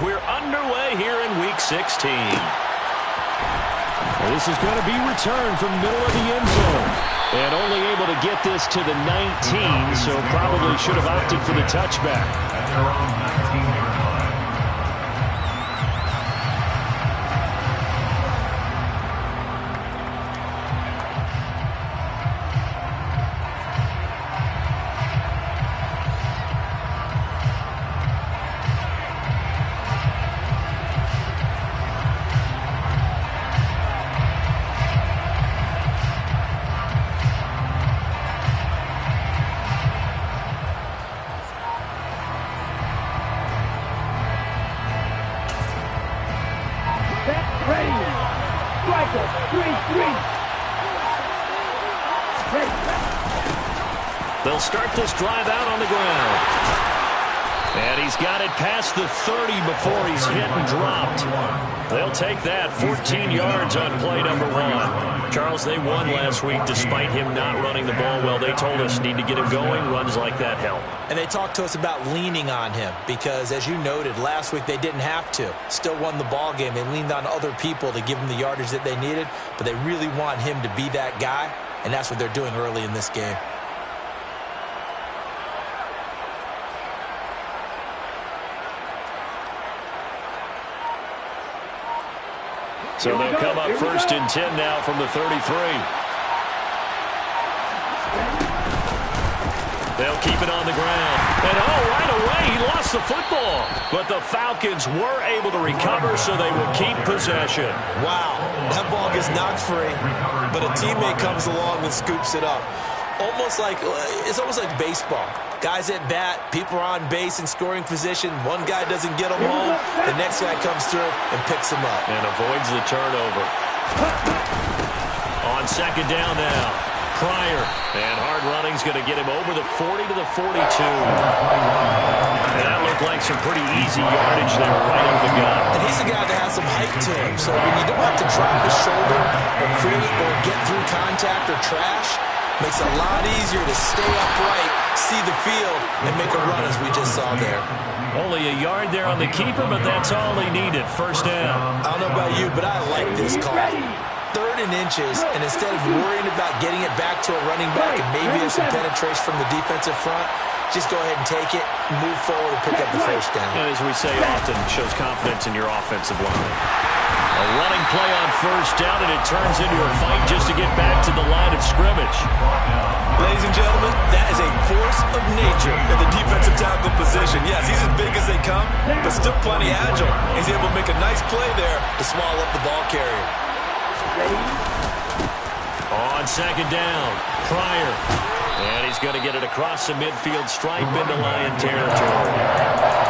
as we're underway here in Week 16. Well, this is going to be returned from the middle of the end zone. And only able to get this to the 19, so probably should have opted for the touchback. They'll start this drive out on the ground. And he's got it past the 30 before he's hit and dropped. They'll take that 14 yards on play number 1. Charles, they won last week despite him not running the ball well. They told us need to get him going. Runs like that help. And they talked to us about leaning on him because, as you noted, last week they didn't have to. Still won the ball game. They leaned on other people to give them the yardage that they needed, but they really want him to be that guy, and that's what they're doing early in this game. So they'll come up first and 10 now from the 33. They'll keep it on the ground. And right away he lost the football. But the Falcons were able to recover, so they will keep possession. Wow, that ball gets knocked free, but a teammate comes along and scoops it up. It's almost like baseball. Guys at bat, people are on base in scoring position. One guy doesn't get them home. The next guy comes through and picks him up. And avoids the turnover. On second down now. Pryor. And hard running's going to get him over the 40 to the 42. And that looked like some pretty easy yardage there right up the gut. And he's a guy that has some height to him. So when you don't have to drop his shoulder or create or get through contact or trash, makes it a lot easier to stay upright, see the field, and make a run as we just saw there. Only a yard there on the keeper, but that's all he needed. First down. I don't know about you, but I like this call. 3rd and inches, and instead of worrying about getting it back to a running back and maybe there's some penetration from the defensive front, just go ahead and take it, move forward, and pick up the first down. And as we say often, shows confidence in your offensive line. A running play on first down, and it turns into a fight just to get back to the line of scrimmage. Ladies and gentlemen, that is a force of nature in the defensive tackle position. Yes, he's as big as they come, but still plenty agile. He's able to make a nice play there to swallow up the ball carrier. On second down, Pryor. And he's going to get it across the midfield stripe into Lion territory.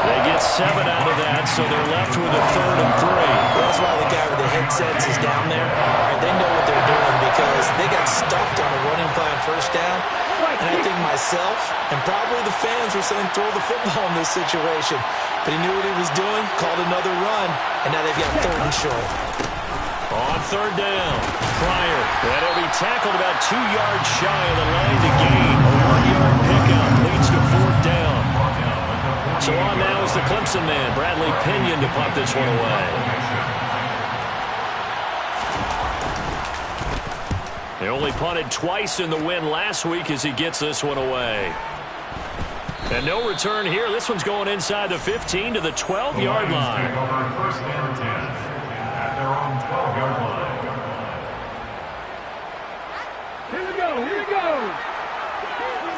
They get 7 out of that, so they're left with a 3rd and 3. That's why the guy with the headsets is down there. All right, they know what they're doing because they got stuffed on a running play on first down. And I think myself and probably the fans were saying throw the football in this situation. But he knew what he was doing, called another run, and now they've got 3rd and short. On third down, Pryor. And he'll be tackled about 2 yards shy of the line to gain. A 1-yard pickup leads to 4th down. So on now is the Clemson man, Bradley Pinion, to punt this one away. They only punted twice in the win last week as he gets this one away. And no return here. This one's going inside the 15 to the 12-yard line. First and 10 at their own 12-yard line. Here we go.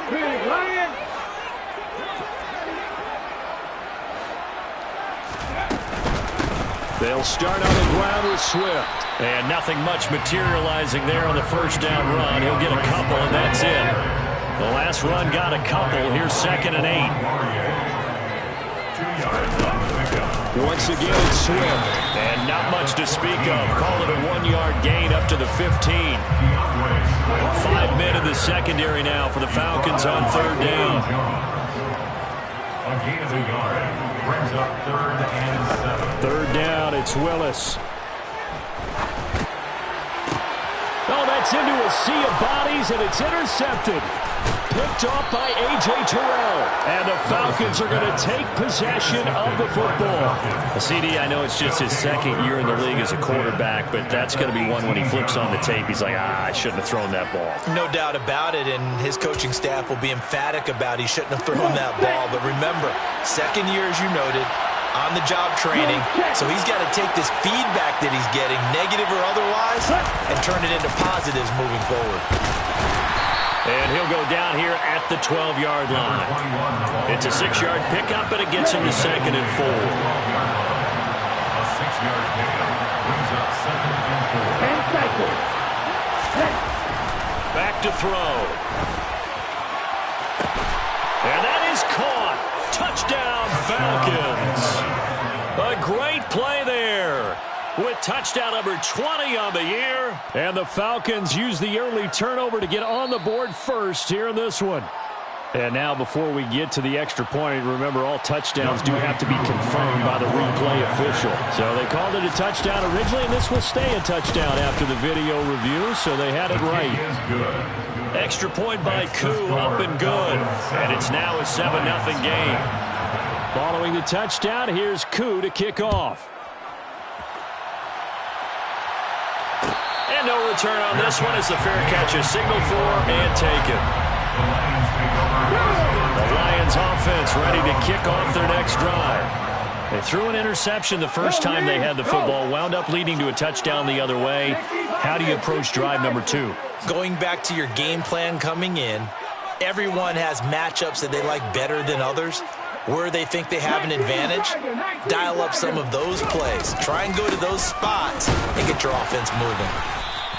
Big Lion. They'll start on the ground with Swift. And nothing much materializing there on the first down run. He'll get a couple, and that's it. The last run got a couple. Here's 2nd and 8. 2 yards on the pickup. Once again, it's Swift. And not much to speak of. Call it a 1-yard gain up to the 15. 5 men in the secondary now for the Falcons on third down. A gain of a yard brings up 3rd and 7. Third down, it's Willis. Oh, that's into a sea of bodies, and it's intercepted. picked off by A.J. Terrell. And the Falcons are going to take possession of the football. CD, I know it's just his second year in the league as a quarterback, but that's going to be one when he flips on the tape. He's like, I shouldn't have thrown that ball. No doubt about it, and his coaching staff will be emphatic about he shouldn't have thrown that ball. But remember, second year, as you noted, on-the-job training, so he's got to take this feedback that he's getting, negative or otherwise, and turn it into positives moving forward. And he'll go down here at the 12-yard line. It's a 6-yard pickup, and it gets him to 2nd and 4. A 6-yard pickup brings up 2nd and 4. Back to throw. And that is caught. Touchdown, Falcons. A great play there with touchdown number 20 on the year. And the Falcons use the early turnover to get on the board first here in this one. And now before we get to the extra point, remember all touchdowns do have to be confirmed by the replay official. So they called it a touchdown originally, and this will stay a touchdown after the video review, so they had it right. Extra point by Koo, up and good. And it's now a 7-0 game. Following the touchdown, here's Koo to kick off. And no return on this one as the fair catch is signaled for and taken. The Lions offense ready to kick off their next drive. They threw an interception the first time they had the football, wound up leading to a touchdown the other way. How do you approach drive number 2? Going back to your game plan coming in, everyone has matchups that they like better than others. Where they think they have an advantage, dial up some of those plays. Try and go to those spots and get your offense moving.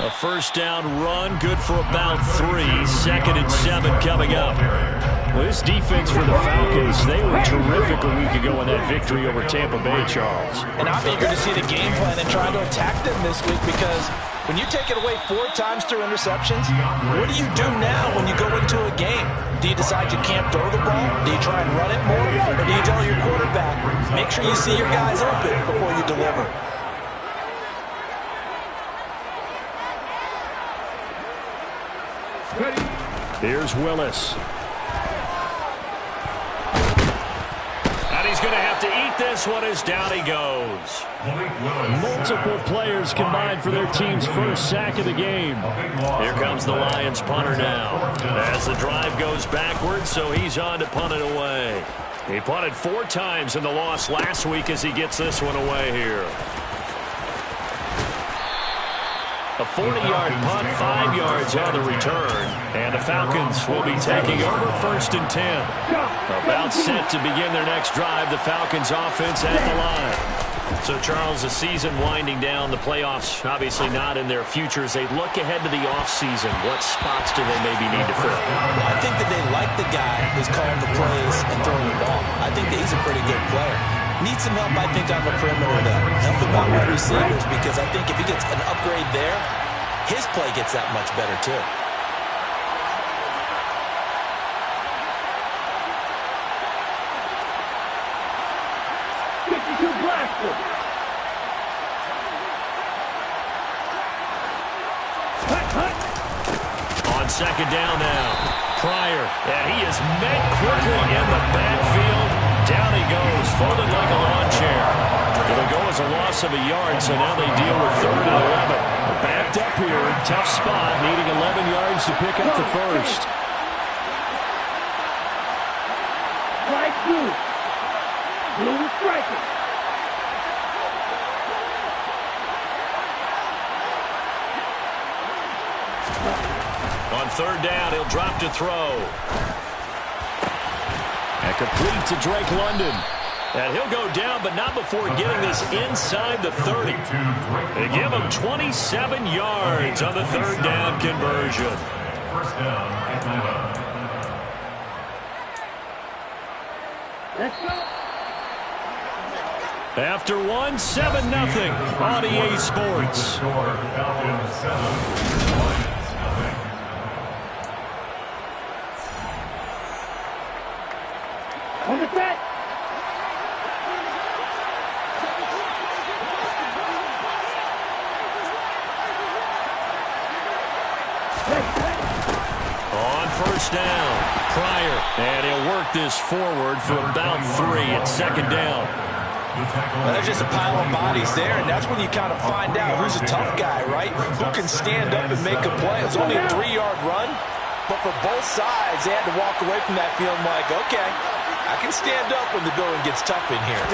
A first down run, good for about 3. 2nd and 7 coming up. Well, this defense for the Falcons, they were terrific a week ago in that victory over Tampa Bay, Charles. And I'm eager to see the game plan and try to attack them this week because when you take it away 4 times through interceptions, what do you do now when you go into a game? Do you decide you can't throw the ball? Do you try and run it more? Or do you tell your quarterback, make sure you see your guys open before you deliver? Here's Willis. And he's going to have to eat this one as down he goes. Multiple players combined for their team's first sack of the game. Here comes the Lions punter now. As the drive goes backwards, so he's on to punt it away. He punted 4 times in the loss last week as he gets this one away here. A 40-yard punt, 5 yards on the return. And the Falcons will be taking over 1st and 10. About set to begin their next drive, the Falcons offense at the line. So, Charles, the season winding down, the playoffs obviously not in their future. As they look ahead to the offseason, what spots do they maybe need to fill? Well, I think that they like the guy who's calling the plays and throwing the ball. I think that he's a pretty good player. Needs some help, I think, on the perimeter, though. Help him out with receivers because I think if he gets an upgrade there, his play gets that much better, too. On 2nd down now, Pryor, and he is met quickly in the backfield. Down he goes, folded like a lawn chair. It'll go as a loss of a yard, so now they deal with 3rd and 11. Backed up here, tough spot, needing 11 yards to pick up the first. Strike 2. Blue striker. On 3rd down, he'll drop to throw. And complete to Drake London. And he'll go down, but not before getting this inside the 30. They give him 27 yards on the 3rd down conversion. First down, Atlanta. Let's go. After 1, 7-0 on EA Sports. Score, Falcons 7, Lions nothing. On the set. On first down. Pryor, and he'll work this forward for about 3 at second down. Well, there's just a pile of bodies there, and that's when you kind of find out who's a tough guy, right? Who can stand up and make a play. It was only a 3-yard run, but for both sides, they had to walk away from that feeling like, okay, I can stand up when the going gets tough in here.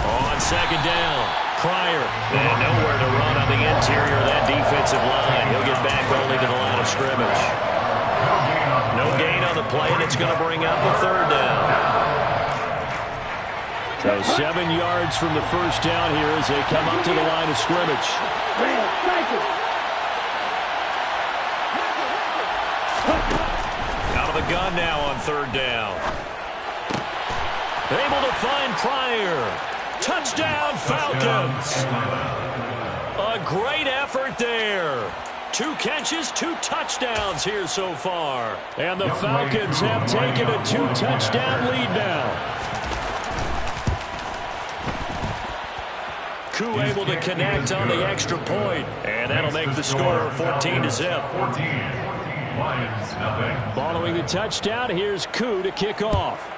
On second down, Pryor, and nowhere to run on the interior of that defensive line. He'll get back only to the line of scrimmage. No gain on the play, and it's going to bring up a third down. So 7 yards from the first down here as they come up to the line of scrimmage. Out of the gun now on third down. Able to find Pryor. Touchdown, Falcons. A great effort there. 2 catches, 2 touchdowns here so far. And the Falcons have taken a 2-touchdown lead now. Koo able to connect on the extra point, and that'll make the score 14-0. 14. Lions, nothing. Following the touchdown, here's Koo to kick off.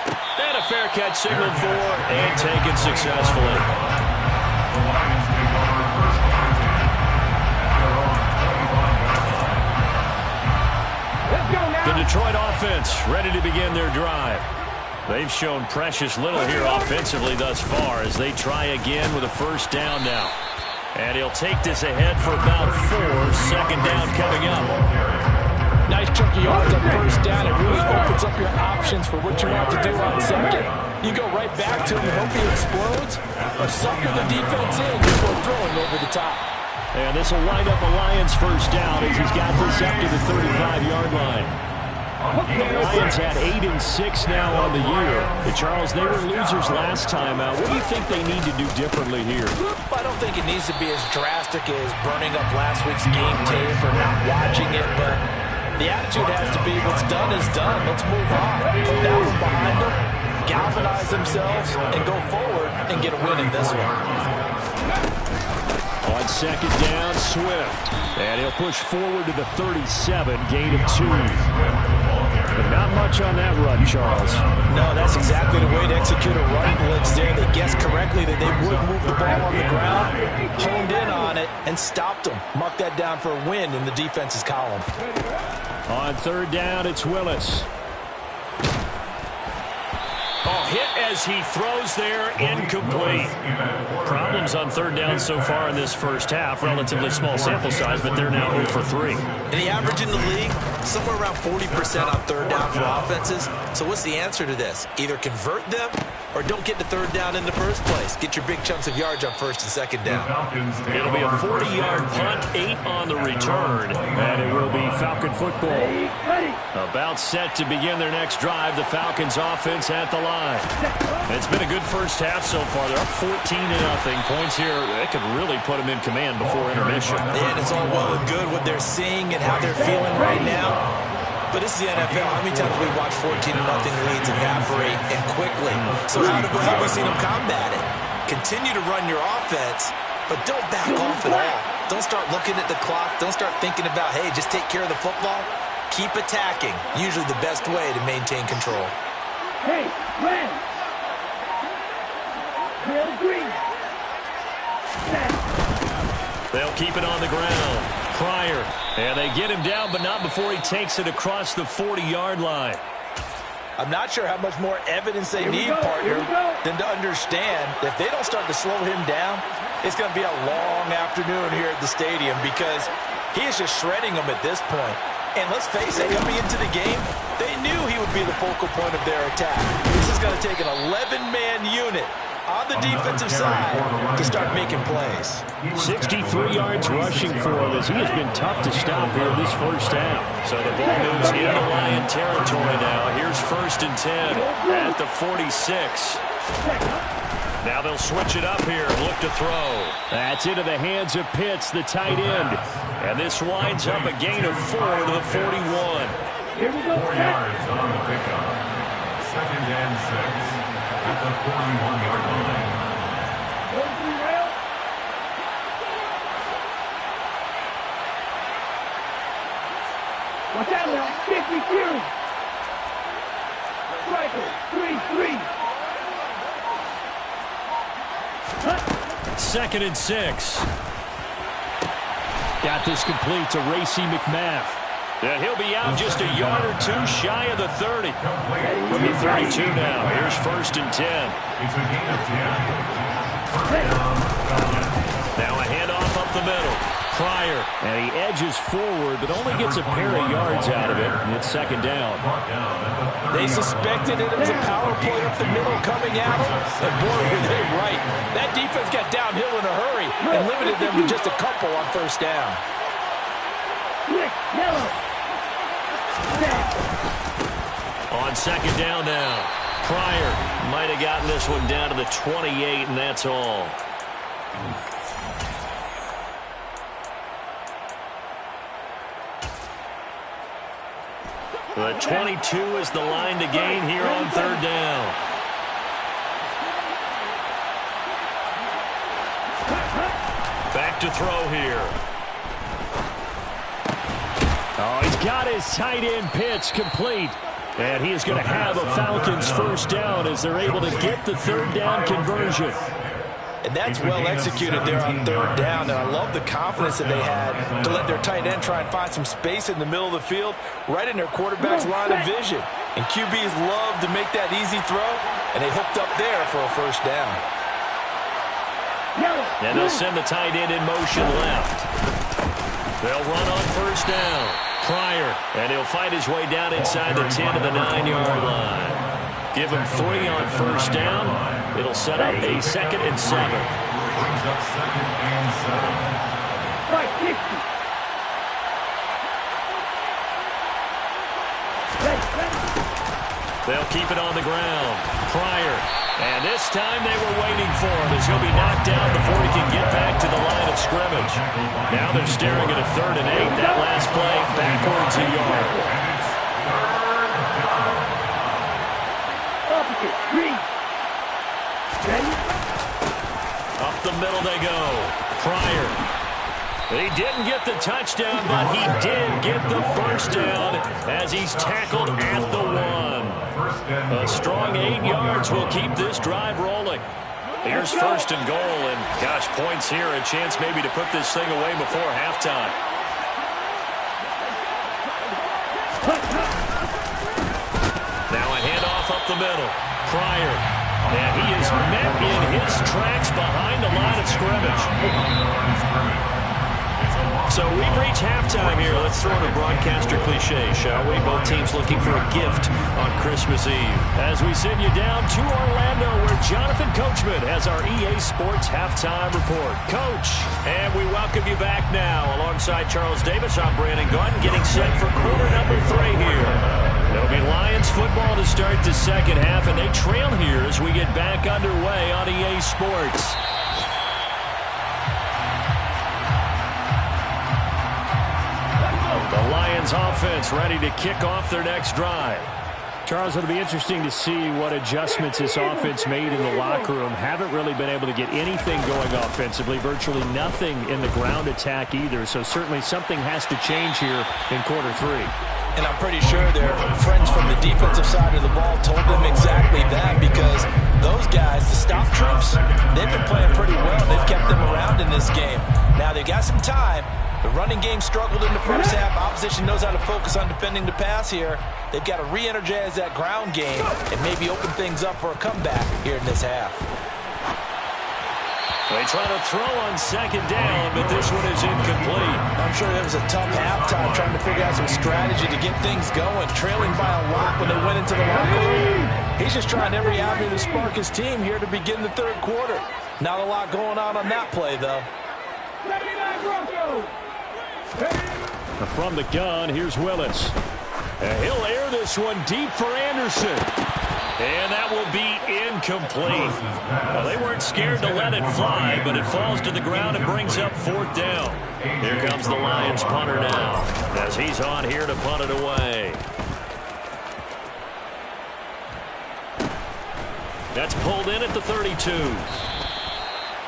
And a fair catch signaled for and taken successfully. The Lions take over first and 10 at their own 25-yard line. Let's go now. The Detroit offense ready to begin their drive. They've shown precious little here offensively thus far as they try again with a first down now. And he'll take this ahead for about 4. Second down coming up. Nice chunky yards on first down. It really opens up your options for what you want to do on second. You go right back to him and hope he explodes, or sucker the defense in before throwing over the top. And this will wind up a Lions first down as he's got this up to the 35-yard line. The Lions had 8 and 6 now on the year. Charles, they were losers last time out. What do you think they need to do differently here? I don't think it needs to be as drastic as burning up last week's game tape or not watching it, but the attitude has to be what's done is done. Let's move on. Put that one behind them, galvanize themselves, and go forward and get a win in this one. On second down, Swift. And he'll push forward to the 37, gain of 2. But not much on that run, Charles. No, that's exactly the way to execute a run blitz there. They guessed correctly that they would move the ball on the ground, honed in on it, and stopped them. Mark that down for a win in the defense's column. On third down, it's Willis. Oh, hit as he throws there, incomplete. Problems on third down so far in this first half. Relatively small sample size, but they're now 0 for 3. And the average in the league, somewhere around 40% on third down for offenses. So what's the answer to this? Either convert them or don't get to third down in the first place. Get your big chunks of yards on first and second down. It'll be a 40-yard punt, 8 on the return. And it will be Falcon football. About set to begin their next drive. The Falcons offense at the line. It's been a good first half so far. They're up 14-0. Points here, they could really put them in command before intermission. And it's all well and good what they're seeing and how they're feeling right now. But this is the NFL. How many times we watch 14-0 leads evaporate and quickly? So how have we seen them combat it? Continue to run your offense, but don't back off at all. Don't start looking at the clock. Don't start thinking about, hey, just take care of the football. Keep attacking. Usually the best way to maintain control. Hey, Glenn! Clear the green. They'll keep it on the ground. Pryor, and they get him down, but not before he takes it across the 40-yard line. I'm not sure how much more evidence they need, partner, than to understand that if they don't start to slow him down, it's going to be a long afternoon here at the stadium because he is just shredding them at this point. And let's face it, coming into the game, they knew he would be the focal point of their attack. This is going to take an 11-man unit on the defensive side to start making plays. 63 yards rushing for him as he has been tough to stop here this first half. So the ball moves into Lion territory now. Here's 1st and 10 at the 46. Now they'll switch it up here and look to throw. That's into the hands of Pitts, the tight end. And this winds up a gain of 4 to the 41. Here we go. 4 yards on the pickup. 2nd and 6 at the 41-yard line. Watch out now. 50 Fury. Striker. 3-3. Second and 6. Got this complete to Racy McMath. And he'll be out just a yard or two shy of the 30. From the 32 now. Here's first and 10. It's a gain of 10. Now a handoff up the middle. Pryor, and he edges forward, but only gets a pair of yards out of it, and it's second down. They suspected it was a power play up the middle coming at them, and boy, were they right. That defense got downhill in a hurry and limited them to just a couple on first down. Yellow. On second down now. Pryor might have gotten this one down to the 28, and that's all. The 22 is the line to gain here on third down. Back to throw here. Oh, he's got his tight end pitch complete. And he is going to have a Falcons first down as they're able to get the third down conversion. And that's well executed there on third down. And I love the confidence that they had to let their tight end try and find some space in the middle of the field, right in their quarterback's line of vision. And QBs love to make that easy throw, and they hooked up there for a first down. And they'll send the tight end in motion left. They'll run on first down. Pryor, and he'll fight his way down inside the 10 to the 9-yard line. Give him 3 on first down. It'll set up a second and 7. Brings up second and 7. 560. They'll keep it on the ground. Pryor. And this time they were waiting for him as he'll be knocked down before he can get back to the line of scrimmage. Now they're staring at a 3rd and 8. That last play backwards a yard. Opposite. Green. Ready? Up the middle they go. Pryor. He didn't get the touchdown, but he did get the first down as he's tackled at the 1. A strong 8 yards will keep this drive rolling. Here's first and goal, and gosh, points here, a chance maybe to put this thing away before halftime. Now a handoff up the middle. Pryor. And he is met in his tracks behind the line of scrimmage. So we've reached halftime here. Let's throw in a broadcaster cliche, shall we? Both teams looking for a gift on Christmas Eve. As we send you down to Orlando, where Jonathan Coachman has our EA Sports halftime report. Coach, and we welcome you back now. Alongside Charles Davis, I'm Brandon Gordon, getting set for quarter number 3 here. It'll be Lions football to start the second half, and they trail here as we get back underway on EA Sports. The Lions offense ready to kick off their next drive. Charles, it'll be interesting to see what adjustments this offense made in the locker room. Haven't really been able to get anything going offensively, virtually nothing in the ground attack either. So certainly something has to change here in quarter 3. And I'm pretty sure their friends from the defensive side of the ball told them exactly that, because those guys, the stop troops, they've been playing pretty well. They've kept them around in this game. Now they've got some time. The running game struggled in the first half. Opposition knows how to focus on defending the pass here. They've got to re-energize that ground game and maybe open things up for a comeback here in this half. They try to throw on second down, but this one is incomplete. I'm sure that was a tough halftime trying to figure out some strategy to get things going, trailing by a lot when they went into the locker room. He's just trying every avenue to spark his team here to begin the third quarter. Not a lot going on that play, though. From the gun, here's Willis. And he'll air this one deep for Anderson. And that will be incomplete. Well, they weren't scared to let it fly, but it falls to the ground and brings up 4th down. Here comes the Lions punter now, as he's on here to punt it away. That's pulled in at the 32.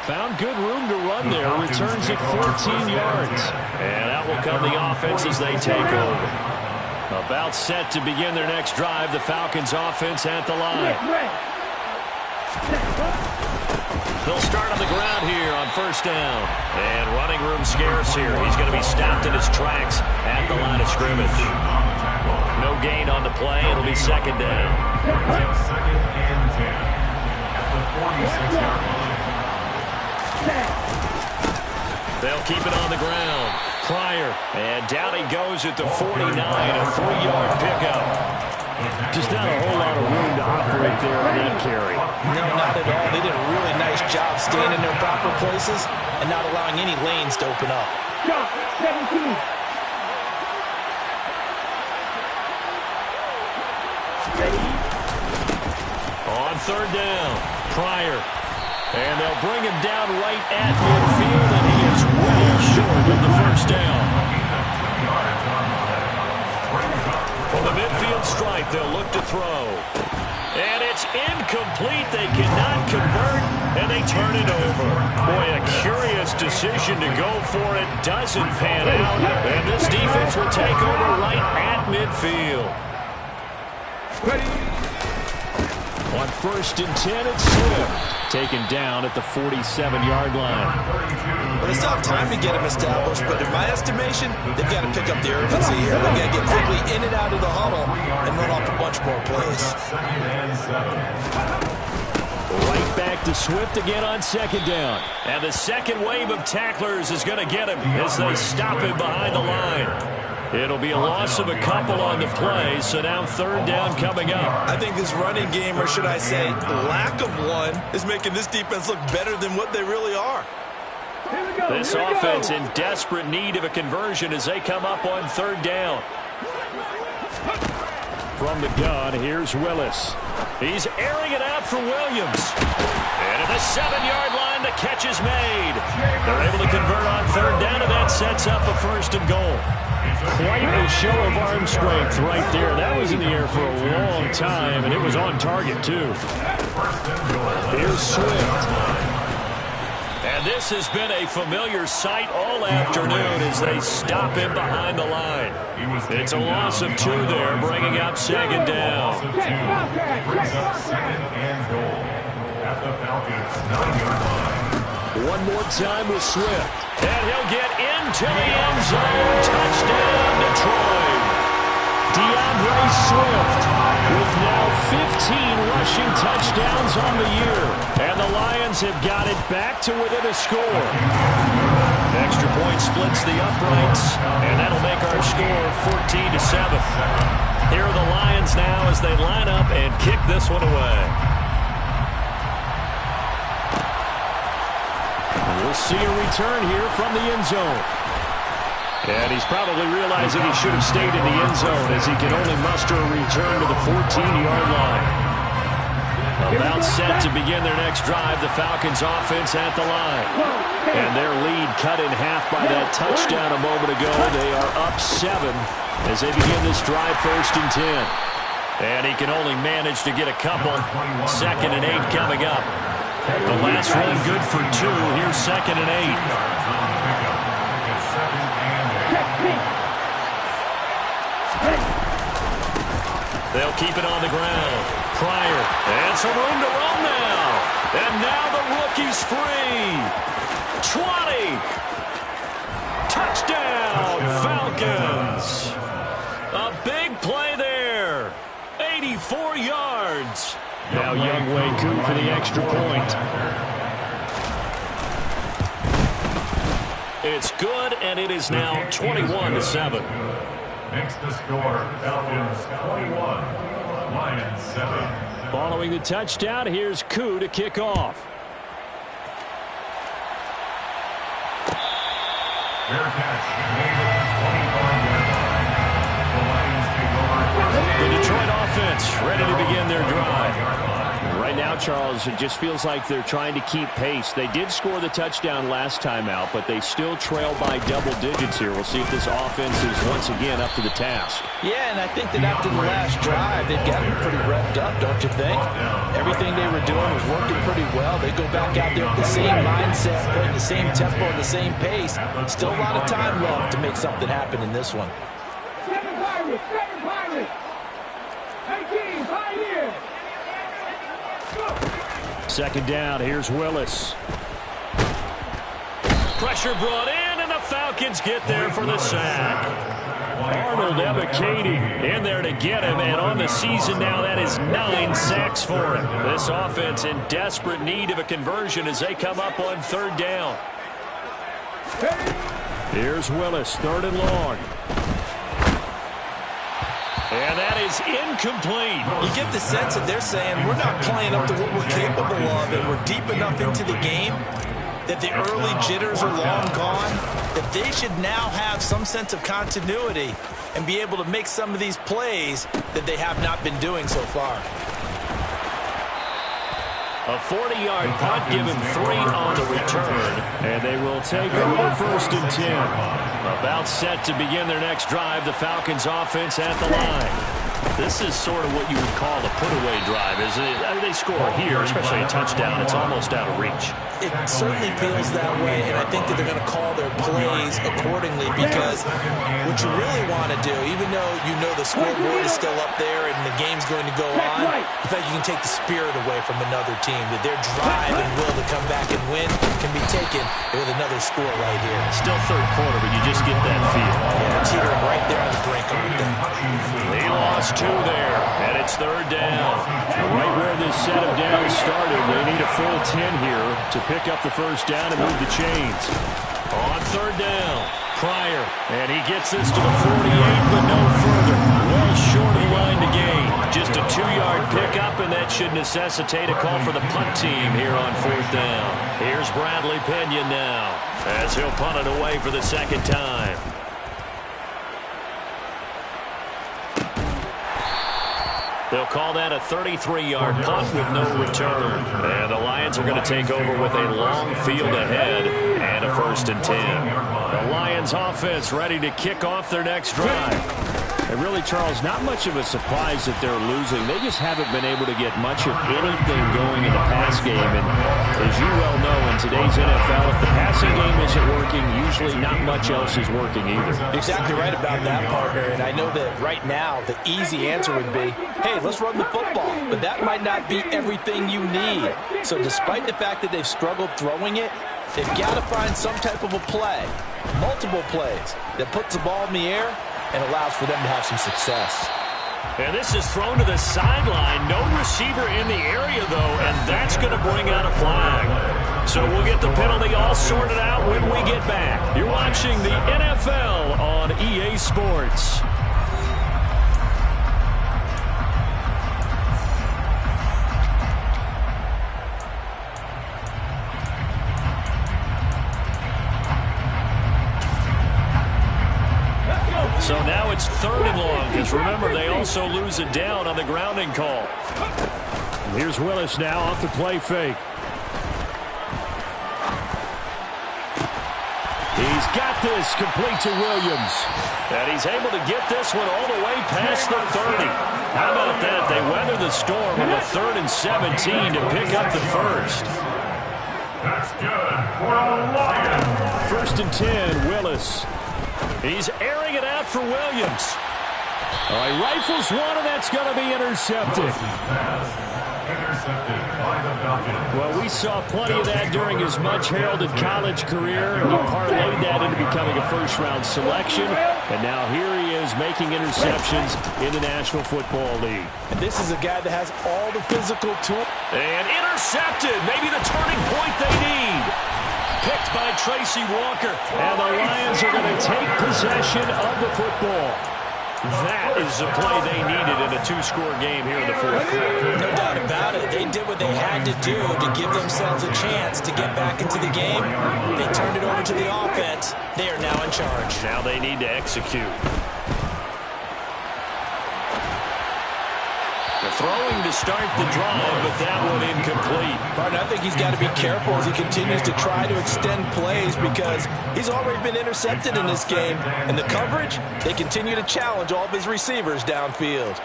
Found good room to run there. Returns it 14 yards. And out will come the offense as they take over. About set to begin their next drive. The Falcons offense at the line. They'll start on the ground here on first down. And running room scarce here. He's going to be stopped in his tracks at the line of scrimmage. No gain on the play. It'll be second down. Second and 10 at the 46-yard line. They'll keep it on the ground. Pryor. And down he goes at the 49. A 3-yard pickup. Just not a whole lot of room to operate there on that carry. No, not at all. They did a really nice job staying in their proper places and not allowing any lanes to open up. Stop. 17. On third down, Pryor. And they'll bring him down right at midfield, and he is well short of the first down. From the midfield stripe, they'll look to throw. And it's incomplete. They cannot convert, and they turn it over. Boy, a curious decision to go for it. Doesn't pan out, and this defense will take over right at midfield. On first and 10, it's Swift. Taken down at the 47-yard line. Well, they still have time to get him established, but in my estimation, they've got to pick up the urgency here. They've got to get quickly in and out of the huddle and run off a bunch more plays. Right back to Swift again on second down. And the second wave of tacklers is going to get him as they stop him behind the line. It'll be a loss of a couple on the play, so now third down coming up. I think this running game, or should I say lack of one, is making this defense look better than what they really are. This offense in desperate need of a conversion as they come up on third down. From the gun, here's Willis. He's airing it out for Williams. And at the 7-yard line, the catch is made. They're able to convert on third down, and that sets up a first and goal. Quite a show of arm strength right there. That was in the air for a long time, and it was on target, too. Here's Swift. And this has been a familiar sight all afternoon as they stop him behind the line. It's a loss of 2 there, bringing up second down. Brings up second and goal at the Falcons' 9-yard line. One more time with Swift. And he'll get into the end zone. Touchdown, Detroit. DeAndre Swift with now 15 rushing touchdowns on the year. And the Lions have got it back to within a score. Extra point splits the uprights, and that'll make our score 14-7. Here are the Lions now as they line up and kick this one away. We'll see a return here from the end zone. And he's probably realizing he should have stayed in the end zone as he can only muster a return to the 14-yard line. About set to begin their next drive, the Falcons offense at the line. And their lead cut in half by that touchdown a moment ago. They are up 7 as they begin this drive first and 10. And he can only manage to get a couple. Second and 8 coming up. The last run good for 2. Here's second and 8. They'll keep it on the ground. Pryor. And some room to run now. And now the rookie's free. 20. Touchdown, Falcons. A big play there. 84 yards. Now Younghoe Koo for the extra point. It's good, and it is now 21-7. Makes the score Falcons 21, Lions 7. Following the touchdown, here's Koo to kick off. Fair catch made at the 25-yard line. The Lions take over. The Detroit offense ready to begin their drive. Right now, Charles, it just feels like they're trying to keep pace. They did score the touchdown last time out, but they still trail by double digits here. We'll see if this offense is once again up to the task. Yeah, and I think that after the last drive, they've gotten pretty revved up, don't you think? Everything they were doing was working pretty well. They go back out there with the same mindset, playing the same tempo and the same pace. Still a lot of time left to make something happen in this one. 7 Pirates, 7 second down. Here's Willis. Pressure brought in, and the Falcons get there for the sack. Arnold Ebiketie in there to get him, and on the season now, that is 9 sacks for him. This offense in desperate need of a conversion as they come up on third down. Here's Willis, third and long. And that is incomplete. You get the sense that they're saying we're not playing up to what we're capable of, and we're deep enough into the game that the early jitters are long gone, that they should now have some sense of continuity and be able to make some of these plays that they have not been doing so far. A 40-yard punt, give him 3 on the return. And they will take over first and 10. About set to begin their next drive, the Falcons offense at the line. This is sort of what you would call a put-away drive, isn't it? I mean, they score here, especially a touchdown. It's almost out of reach. It certainly feels that way, and I think that they're going to call their plays accordingly because what you really want to do, even though you know the scoreboard is still up there and the game's going to go on, in fact, you can take the spirit away from another team, that their drive and will to come back and win can be taken with another score right here. Still third quarter, but you just get that feel. Yeah, teetering right there on the brink, aren't they? They lost 2 there, and it's third down. Right where this set of downs started, they need a full 10 here to pick up the first down and move the chains. On third down, Pryor, and he gets this to the 48, but no further. Well short of the line to gain. Just a 2-yard pickup, and that should necessitate a call for the punt team here on fourth down. Here's Bradley Pinion now, as he'll punt it away for the second time. They'll call that a 33-yard punt with no return. And the Lions are going to take over with a long field ahead and a first and 10. The Lions offense ready to kick off their next drive. And really, Charles, not much of a surprise that they're losing. They just haven't been able to get much of anything going in the pass game. And as you well know, in today's NFL, if the passing game isn't working, usually not much else is working either. Exactly right about that, partner. And I know that right now the easy answer would be, hey, let's run the football. But that might not be everything you need. So despite the fact that they've struggled throwing it, they've got to find some type of a play, multiple plays, that puts the ball in the air and allows for them to have some success. And this is thrown to the sideline. No receiver in the area, though, and that's going to bring out a flag. So we'll get the penalty all sorted out when we get back. You're watching the NFL on EA Sports. So now it's third and long, because remember, they also lose it down on the grounding call. Here's Willis now off the play fake. He's got this complete to Williams. And he's able to get this one all the way past the 30. How about that? They weather the storm with a 3rd and 17 to pick up the first. That's good for the Lions. First and 10, Willis. He's airing it out for Williams. All right, rifles one, and that's going to be intercepted. Intercepted by the Falcons. Well, we saw plenty of that during his much-heralded college career. He parlayed that into becoming a first-round selection, and now here he is making interceptions in the National Football League. And this is a guy that has all the physical tools. And intercepted. Maybe the turning point they need. Picked by Tracy Walker. And the Lions are going to take possession of the football. That is the play they needed in a 2-score game here in the fourth quarter. No doubt about it. They did what they had to do to give themselves a chance to get back into the game. They turned it over to the offense. They are now in charge. Now they need to execute. The throwing to start the drive, but that one incomplete. Martin, I think he's got to be careful as he continues to try to extend plays because he's already been intercepted in this game. And the coverage, they continue to challenge all of his receivers downfield.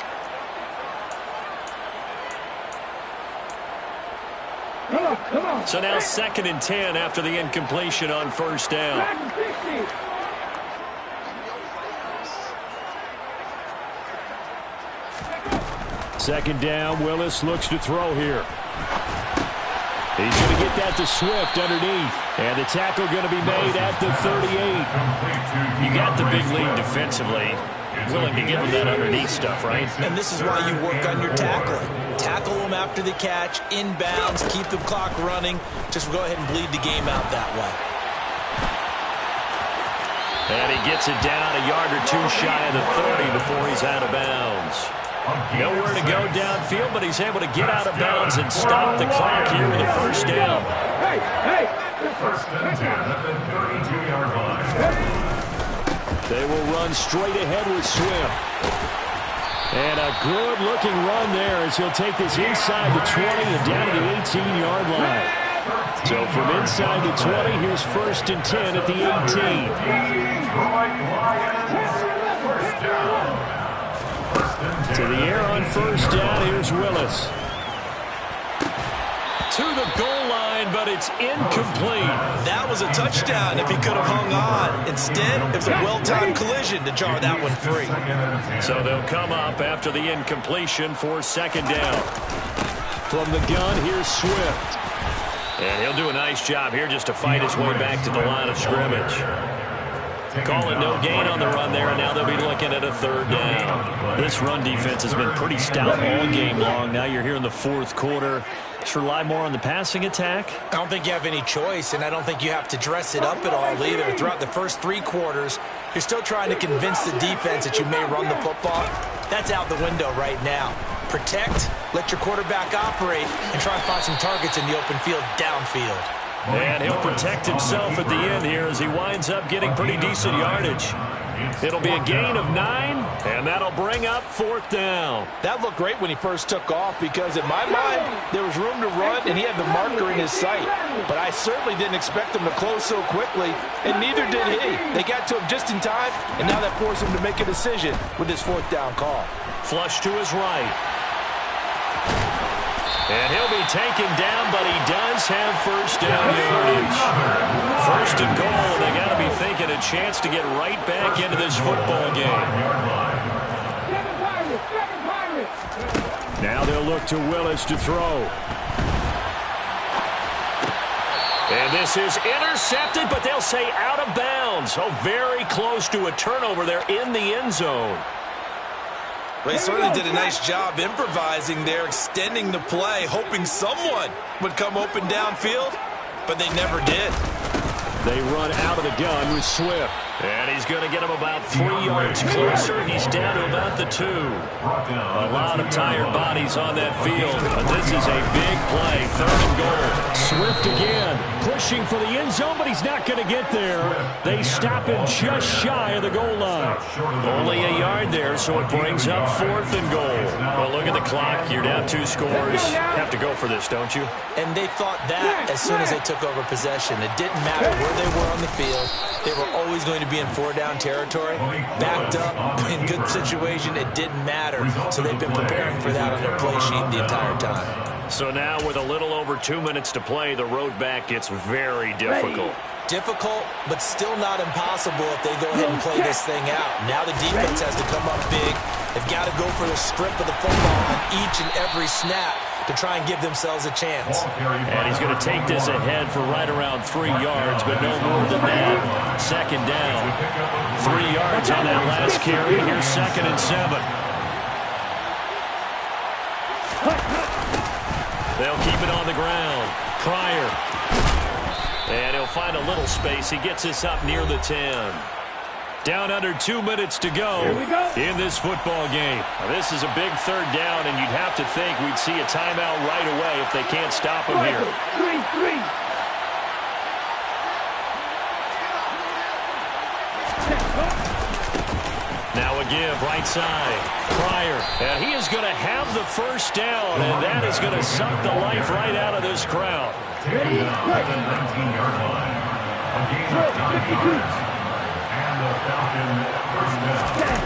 Come on. So now 2nd and 10 after the incompletion on first down. Second down, Willis looks to throw here. He's going to get that to Swift underneath. And the tackle going to be made at the 38. You got the big lead defensively. Willing to give him that underneath stuff, right? And this is why you work on your tackling. Tackle them after the catch, inbounds, keep the clock running. Just go ahead and bleed the game out that way. And he gets it down a yard or two shy of the 30 before he's out of bounds. Nowhere to go downfield, but he's able to get out of bounds and stop the clock here with a first down. Hey! First and 10 at the 32-yard line. They will run straight ahead with Swift. And a good-looking run there as he'll take this inside the 20 and down to the 18-yard line. So from inside the 20, here's first and 10 at the 18. To the air on first down, here's Willis. To the goal line, but it's incomplete. That was a touchdown if he could have hung on. Instead, it was a well-timed collision to jar that one free. So they'll come up after the incompletion for second down. From the gun, here's Swift. And he'll do a nice job here just to fight his way back to the line of scrimmage. Call it no gain on the run there, and now they'll be looking at a third down. This run defense has been pretty stout all game long. Now you're here in the fourth quarter. Just rely more on the passing attack. I don't think you have any choice, and I don't think you have to dress it up at all either. Throughout the first three quarters, you're still trying to convince the defense that you may run the football. That's out the window right now. Protect, let your quarterback operate, and try to find some targets in the open field downfield. And he'll protect himself at the end here as he winds up getting pretty decent yardage. It'll be a gain of 9, and that'll bring up fourth down. That looked great when he first took off because, in my mind, there was room to run, and he had the marker in his sight. But I certainly didn't expect him to close so quickly, and neither did he. They got to him just in time, and now that forced him to make a decision with his fourth down call. Flush to his right. And he'll be taken down, but he does have first down yardage. First and goal, they got to be thinking a chance to get right back into this football game. Now they'll look to Willis to throw. And this is intercepted, but they'll say out of bounds. Oh, very close to a turnover there in the end zone. They certainly did a nice job improvising there, extending the play, hoping someone would come open downfield, but they never did. They run out of the gun with Swift. And he's going to get him about 3 yards closer. He's down to about the 2. A lot of tired bodies on that field, but this is a big play. Third and goal. Swift again, pushing for the end zone, but he's not going to get there. They stop him just shy of the goal line. Only a yard there, so it brings up fourth and goal. Well, look at the clock. You're down 2 scores. Have to go for this, don't you? And they thought that as soon as they took over possession. It didn't matter where they were on the field. They were always going to be in 4-down territory. Backed up, in good situation, it didn't matter. So they've been preparing for that on their play sheet the entire time. So now with a little over 2 minutes to play, the road back gets very difficult. Difficult, but still not impossible if they go ahead and play this thing out. Now the defense has to come up big. They've got to go for the strip of the football on each and every snap to try and give themselves a chance. And he's going to take this ahead for right around 3 yards, but no more than that. Second down. 3 yards on that last carry. Here's second and 7. They'll keep it on the ground. Pryor. And he'll find a little space. He gets us up near the 10. Down under 2 minutes to go in this football game. Now, this is a big third down, and you'd have to think we'd see a timeout right away if they can't stop him here. Now a give, right side. Pryor. And he is going to have the first down, and that is going to suck the life right out of this crowd. Taken down at the 19-yard line. A gain of 9 yards. And the Falcon first down.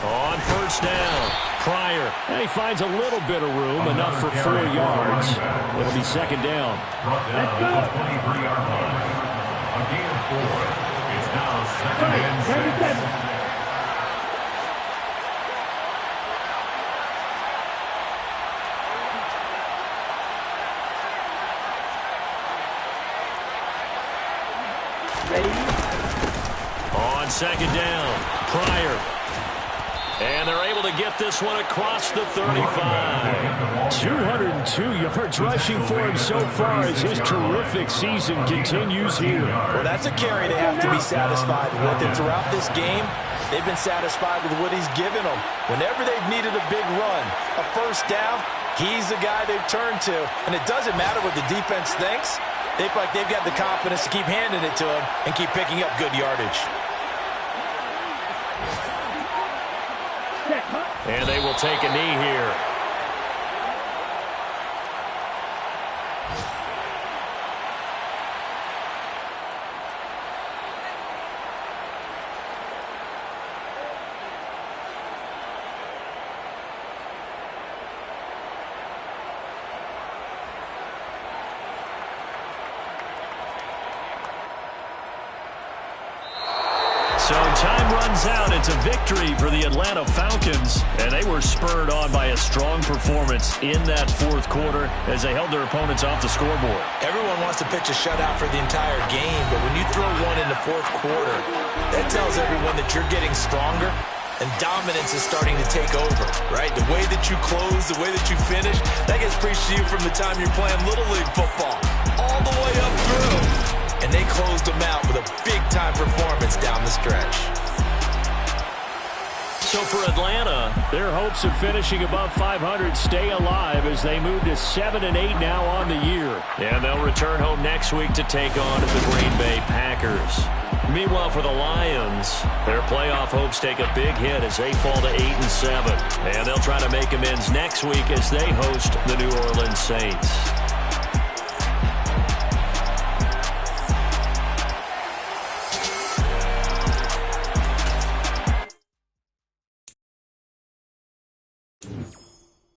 On first down, Pryor. And he finds a little bit of room, enough for 4 yards. It'll be second down. Brought down at the 23-yard line. A gain of 4. It's now second and 6. On second down, Pryor. And they're able to get this one across the 35. 202 yards rushing for him so far as his terrific season continues here. Well, that's a carry they have to be satisfied with. And throughout this game, they've been satisfied with what he's given them. Whenever they've needed a big run, a first down, he's the guy they've turned to. And it doesn't matter what the defense thinks. They feel like they've got the confidence to keep handing it to him and keep picking up good yardage. And they will take a knee here. So time runs out. It's a victory for the Atlanta Falcons, and they were spurred on by a strong performance in that fourth quarter as they held their opponents off the scoreboard. Everyone wants to pitch a shutout for the entire game, but when you throw one in the fourth quarter, that tells everyone that you're getting stronger and dominance is starting to take over, right? The way that you close, the way that you finish, that gets preached to you from the time you're playing Little League football all the way up through. And they closed them out with a big-time performance down the stretch. So for Atlanta, their hopes of finishing above 500 stay alive as they move to 7-8 now on the year. And they'll return home next week to take on the Green Bay Packers. Meanwhile, for the Lions, their playoff hopes take a big hit as they fall to 8-7. And they'll try to make amends next week as they host the New Orleans Saints.